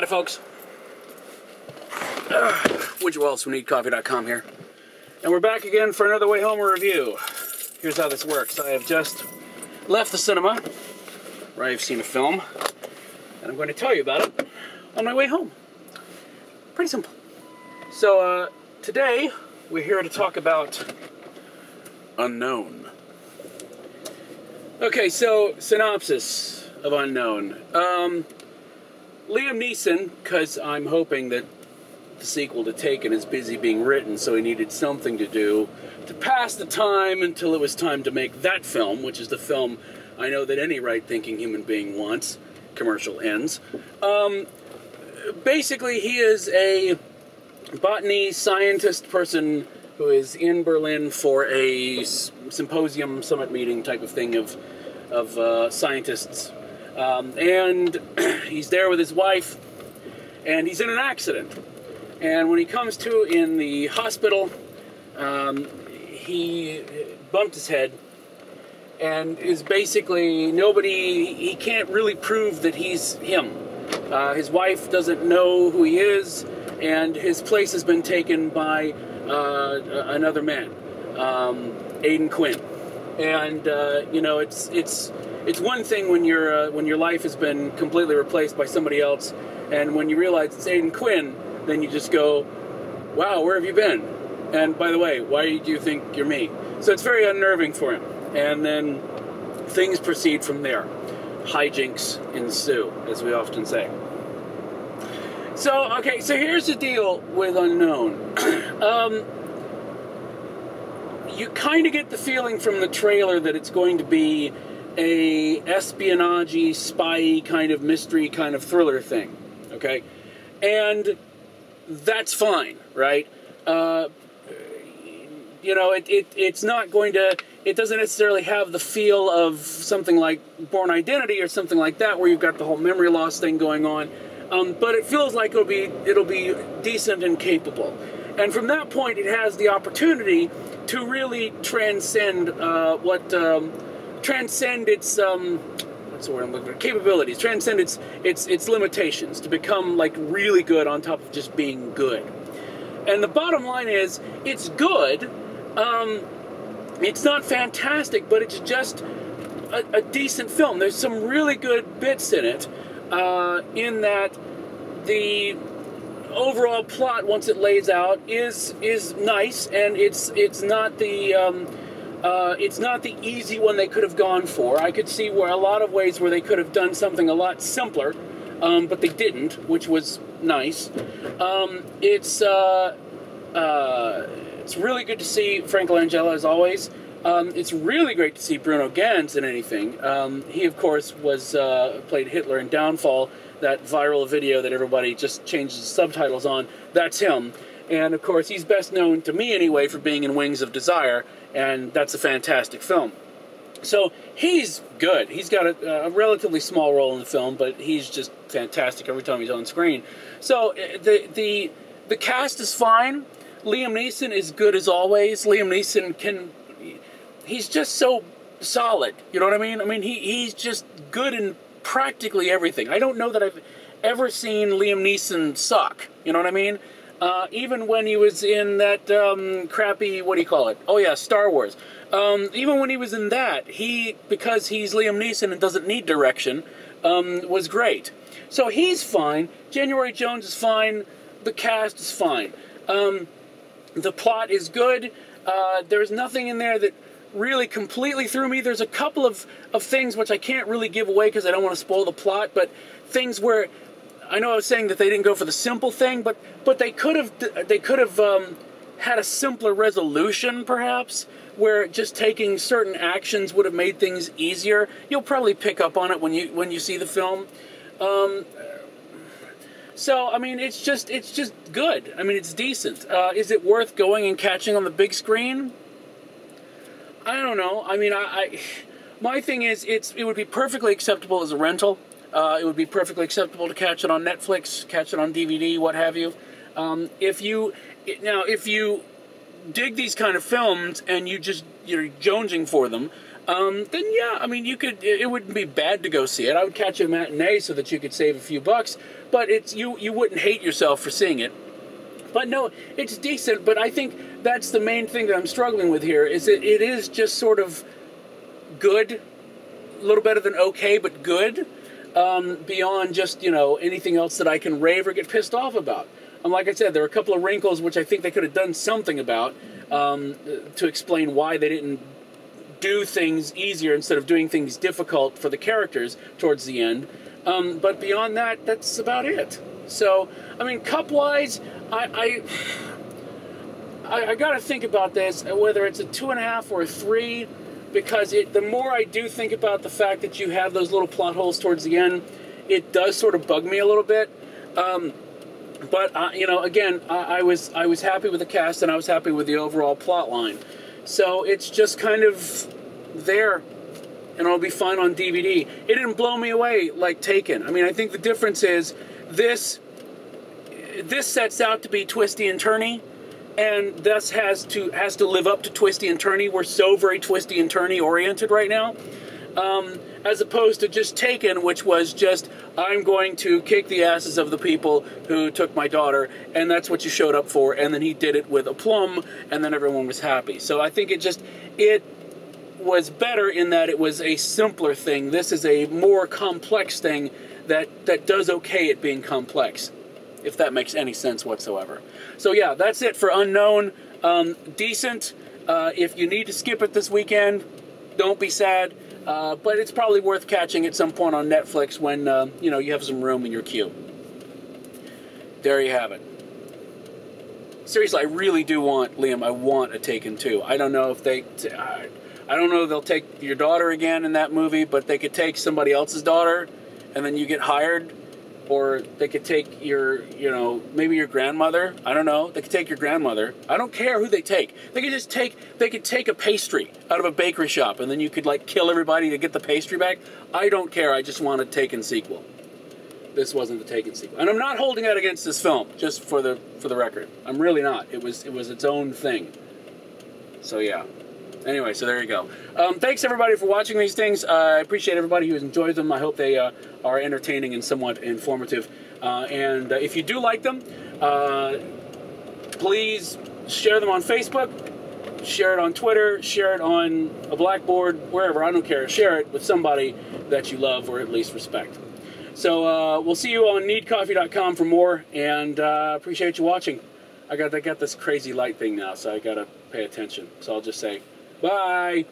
Howdy, folks. Would you else we need coffee.com here. And we're back again for another Wayhomer review. Here's how this works. I have just left the cinema, where I've seen a film, and I'm going to tell you about it on my way home. Pretty simple. So, today, we're here to talk about Unknown. Okay, so, synopsis of Unknown. Liam Neeson, because I'm hoping that the sequel to Taken is busy being written, so he needed something to do to pass the time until it was time to make that film, which is the film I know that any right-thinking human being wants. Commercial ends. Basically, he is a botany scientist person who is in Berlin for a symposium, summit meeting type of thing of scientists. And he's there with his wife, and he's in an accident. And when he comes to in the hospital, he bumped his head, and is basically he can't really prove that he's him. His wife doesn't know who he is, and his place has been taken by another man, Aidan Quinn. And you know, it's one thing when your life has been completely replaced by somebody else, and when you realize it's Aidan Quinn, then you just go, wow, where have you been? And by the way, why do you think you're me? So it's very unnerving for him. And then things proceed from there. Hijinks ensue, as we often say. So, okay, so here's the deal with Unknown. You kind of get the feeling from the trailer that it's going to be a espionage-y, spy kind of mystery kind of thriller thing, okay? And that's fine, right? You know, it's not going to, it doesn't necessarily have the feel of something like Born Identity or something like that, where you've got the whole memory loss thing going on. But it feels like it'll be decent and capable. And from that point, it has the opportunity to really transcend transcend its what's the word I'm looking for? Capabilities, transcend its limitations, to become like really good on top of just being good. And the bottom line is, it's good. It's not fantastic, but it's just a decent film. There's some really good bits in it, in that the overall plot, once it lays out, is nice, and it's not the easy one they could have gone for. I could see where a lot of ways where they could have done something a lot simpler, but they didn't, which was nice. It's really good to see Frank Langella, as always. It's really great to see Bruno Ganz in anything. He, of course, played Hitler in Downfall, that viral video that everybody just changes the subtitles on. That's him. And, of course, he's best known, to me anyway, for being in Wings of Desire, and that's a fantastic film. So, he's good. He's got a relatively small role in the film, but he's just fantastic every time he's on screen. So, the cast is fine. Liam Neeson is good as always. Liam Neeson he's just so solid, you know what I mean? I mean, he's just good in practically everything. I don't know that I've ever seen Liam Neeson suck, you know what I mean? Even when he was in that crappy, what do you call it? Oh yeah, Star Wars. Even when he was in that, because he's Liam Neeson and doesn't need direction, was great. So he's fine. January Jones is fine. The cast is fine. The plot is good. There's nothing in there that really completely threw me. There's a couple of things which I can't really give away because I don't want to spoil the plot, but things where, I know I was saying that they didn't go for the simple thing, but they could have had a simpler resolution, perhaps, where just taking certain actions would have made things easier. You'll probably pick up on it when you see the film. So, I mean, it's just good. I mean, it's decent. Is it worth going and catching on the big screen? I don't know. I mean, my thing is, it would be perfectly acceptable as a rental. It would be perfectly acceptable to catch it on Netflix, catch it on DVD, what have you. If you dig these kind of films and you're jonesing for them, then yeah, I mean, it wouldn't be bad to go see it. I would catch a matinee so that you could save a few bucks. but it's you wouldn't hate yourself for seeing it. But no, it's decent. But I think that's the main thing that I'm struggling with here, is that it is just sort of good, a little better than okay, but good, beyond just, you know, anything else that I can rave or get pissed off about. And like I said, there are a couple of wrinkles which I think they could have done something about, to explain why they didn't do things easier instead of doing things difficult for the characters towards the end. But beyond that, that's about it. So, I mean, cup-wise, I got to think about this, whether it's a 2.5 or a 3, because the more I do think about the fact that you have those little plot holes towards the end, it does sort of bug me a little bit. But you know, again, I was happy with the cast, and I was happy with the overall plot line. So it's just kind of there, and it'll be fine on DVD. It didn't blow me away like Taken. I mean, I think the difference is this sets out to be twisty and turny, and thus has to live up to twisty and turny. We're so very twisty and turny oriented right now. As opposed to just Taken, which was just, I'm going to kick the asses of the people who took my daughter, and that's what you showed up for, and then he did it with aplomb, and then everyone was happy. So I think it was better in that it was a simpler thing. This is a more complex thing that does okay at being complex, if that makes any sense whatsoever. So yeah, that's it for Unknown. Decent. If you need to skip it this weekend, don't be sad. But it's probably worth catching at some point on Netflix when, you know, you have some room in your queue. There you have it. Seriously, I really do want, Liam, I want a Taken 2. I don't know if I don't know if they'll take your daughter again in that movie, but they could take somebody else's daughter, and then you get hired. Or they could take your, you know, maybe your grandmother. I don't know. They could take your grandmother. I don't care who they take. They could take a pastry out of a bakery shop, and then you could, like, kill everybody to get the pastry back. I don't care. I just want a Taken sequel. This wasn't the Taken sequel. And I'm not holding that against this film, just for the record. I'm really not. It was its own thing. So, yeah. Anyway, so there you go. Thanks, everybody, for watching these things. I appreciate everybody who has enjoyed them. I hope they are entertaining and somewhat informative. And if you do like them, please share them on Facebook, share it on Twitter, share it on a blackboard, wherever. I don't care. Share it with somebody that you love or at least respect. So we'll see you on needcoffee.com for more, and appreciate you watching. I got this crazy light thing now, so I got to pay attention. So I'll just say, bye.